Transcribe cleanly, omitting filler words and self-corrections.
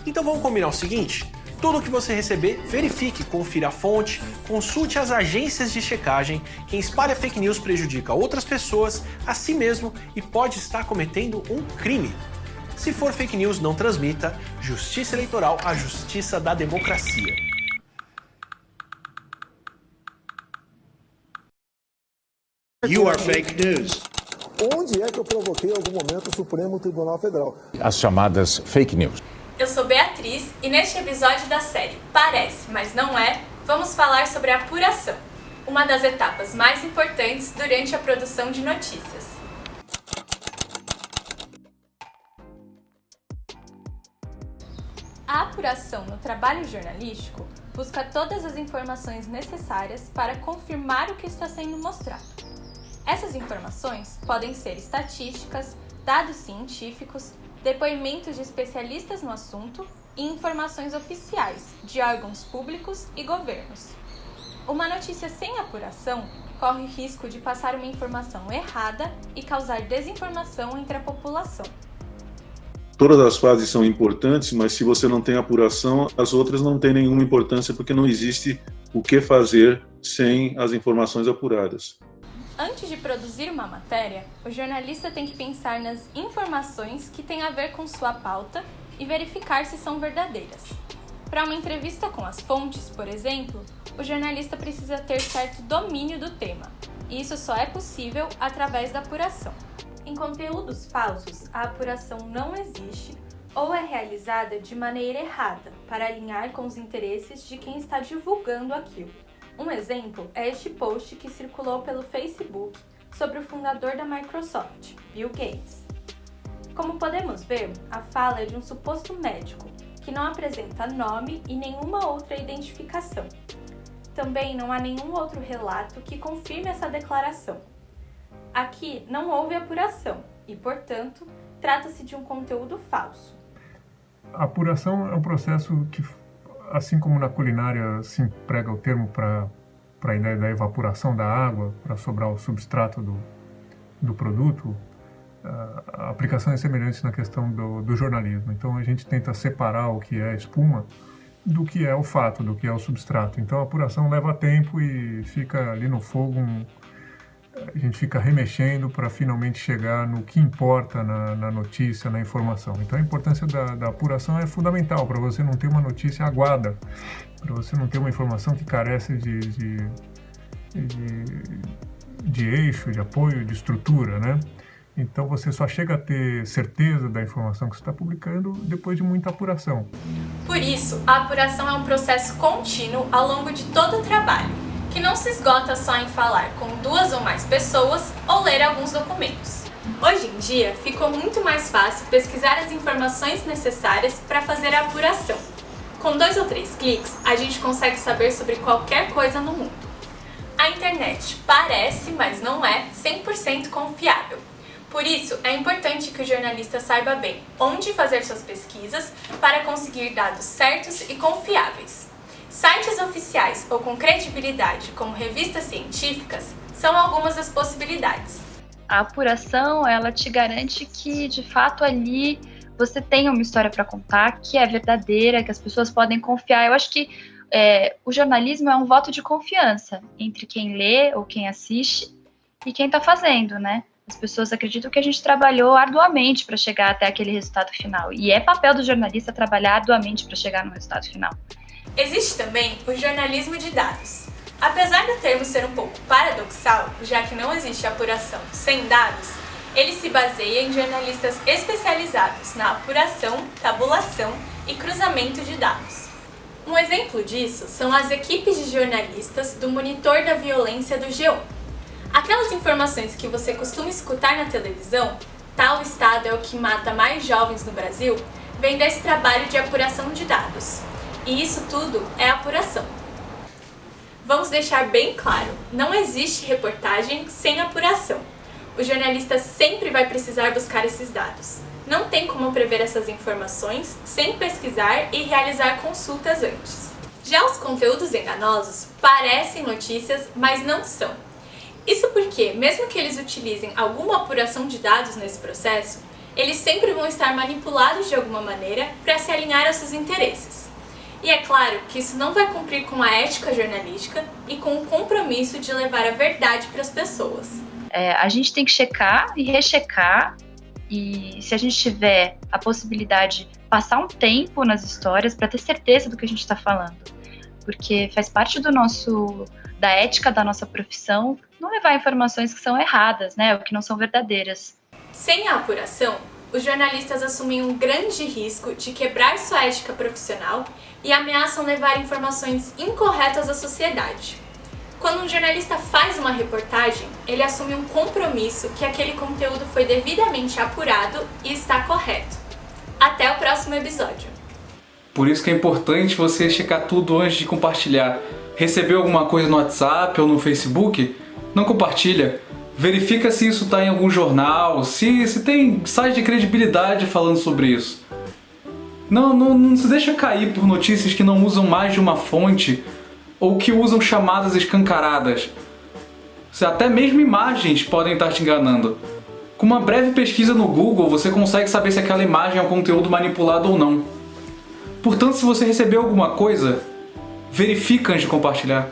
Então vamos combinar o seguinte? Tudo que você receber, verifique, confira a fonte, consulte as agências de checagem. Quem espalha fake news prejudica outras pessoas, a si mesmo e pode estar cometendo um crime. Se for fake news, não transmita. Justiça eleitoral, a justiça da democracia. You are fake news. Onde é que eu provoquei em algum momento o Supremo Tribunal Federal? As chamadas fake news. Eu sou Beatriz e neste episódio da série Parece, mas não é, vamos falar sobre a apuração, uma das etapas mais importantes durante a produção de notícias. A apuração no trabalho jornalístico busca todas as informações necessárias para confirmar o que está sendo mostrado. Essas informações podem ser estatísticas, dados científicos, depoimentos de especialistas no assunto e informações oficiais de órgãos públicos e governos. Uma notícia sem apuração corre risco de passar uma informação errada e causar desinformação entre a população. Todas as fases são importantes, mas se você não tem apuração, as outras não têm nenhuma importância porque não existe o que fazer sem as informações apuradas. Antes de produzir uma matéria, o jornalista tem que pensar nas informações que têm a ver com sua pauta e verificar se são verdadeiras. Para uma entrevista com as fontes, por exemplo, o jornalista precisa ter certo domínio do tema, e isso só é possível através da apuração. Em conteúdos falsos, a apuração não existe ou é realizada de maneira errada para alinhar com os interesses de quem está divulgando aquilo. Um exemplo é este post que circulou pelo Facebook sobre o fundador da Microsoft, Bill Gates. Como podemos ver, a fala é de um suposto médico, que não apresenta nome e nenhuma outra identificação. Também não há nenhum outro relato que confirme essa declaração. Aqui não houve apuração e, portanto, trata-se de um conteúdo falso. A apuração é um processo que, assim como na culinária se emprega o termo para a ideia da evaporação da água, para sobrar o substrato do produto, a aplicação é semelhante na questão do jornalismo. Então a gente tenta separar o que é espuma do que é o fato, do que é o substrato. Então a apuração leva tempo e fica ali no fogo, a gente fica remexendo para finalmente chegar no que importa na notícia, na informação. Então a importância da apuração é fundamental para você não ter uma notícia aguada, para você não ter uma informação que carece de eixo, de apoio, de estrutura, né? Então você só chega a ter certeza da informação que você está publicando depois de muita apuração. Por isso, a apuração é um processo contínuo ao longo de todo o trabalho, que não se esgota só em falar com 2 ou mais pessoas ou ler alguns documentos. Hoje em dia, ficou muito mais fácil pesquisar as informações necessárias para fazer a apuração. Com 2 ou 3 cliques, a gente consegue saber sobre qualquer coisa no mundo. A internet parece, mas não é, 100% confiável. Por isso, é importante que o jornalista saiba bem onde fazer suas pesquisas para conseguir dados certos e confiáveis. Sites oficiais ou com credibilidade, como revistas científicas, são algumas das possibilidades. A apuração, ela te garante que, de fato, ali você tem uma história para contar, que é verdadeira, que as pessoas podem confiar. Eu acho que o jornalismo é um voto de confiança entre quem lê ou quem assiste e quem está fazendo, né? As pessoas acreditam que a gente trabalhou arduamente para chegar até aquele resultado final. E é papel do jornalista trabalhar arduamente para chegar no resultado final. Existe também o jornalismo de dados. Apesar do termo ser um pouco paradoxal, já que não existe apuração sem dados, ele se baseia em jornalistas especializados na apuração, tabulação e cruzamento de dados. Um exemplo disso são as equipes de jornalistas do Monitor da Violência do G1. Aquelas informações que você costuma escutar na televisão, tal estado é o que mata mais jovens no Brasil, vem desse trabalho de apuração de dados. E isso tudo é apuração. Vamos deixar bem claro, não existe reportagem sem apuração. O jornalista sempre vai precisar buscar esses dados. Não tem como prever essas informações sem pesquisar e realizar consultas antes. Já os conteúdos enganosos parecem notícias, mas não são. Isso porque, mesmo que eles utilizem alguma apuração de dados nesse processo, eles sempre vão estar manipulados de alguma maneira para se alinhar aos seus interesses. E é claro que isso não vai cumprir com a ética jornalística e com o compromisso de levar a verdade para as pessoas. A gente tem que checar e rechecar, e se a gente tiver a possibilidade de passar um tempo nas histórias para ter certeza do que a gente está falando, porque faz parte da ética da nossa profissão não levar informações que são erradas, né, ou que não são verdadeiras. Sem a apuração, os jornalistas assumem um grande risco de quebrar sua ética profissional e ameaçam levar informações incorretas à sociedade. Quando um jornalista faz uma reportagem, ele assume um compromisso que aquele conteúdo foi devidamente apurado e está correto. Até o próximo episódio. Por isso que é importante você checar tudo antes de compartilhar. Recebeu alguma coisa no WhatsApp ou no Facebook? Não compartilha. Verifica se isso está em algum jornal, se tem site de credibilidade falando sobre isso. Não se deixa cair por notícias que não usam mais de uma fonte ou que usam chamadas escancaradas. Até mesmo imagens podem estar te enganando. Com uma breve pesquisa no Google, você consegue saber se aquela imagem é um conteúdo manipulado ou não. Portanto, se você recebeu alguma coisa, verifica antes de compartilhar.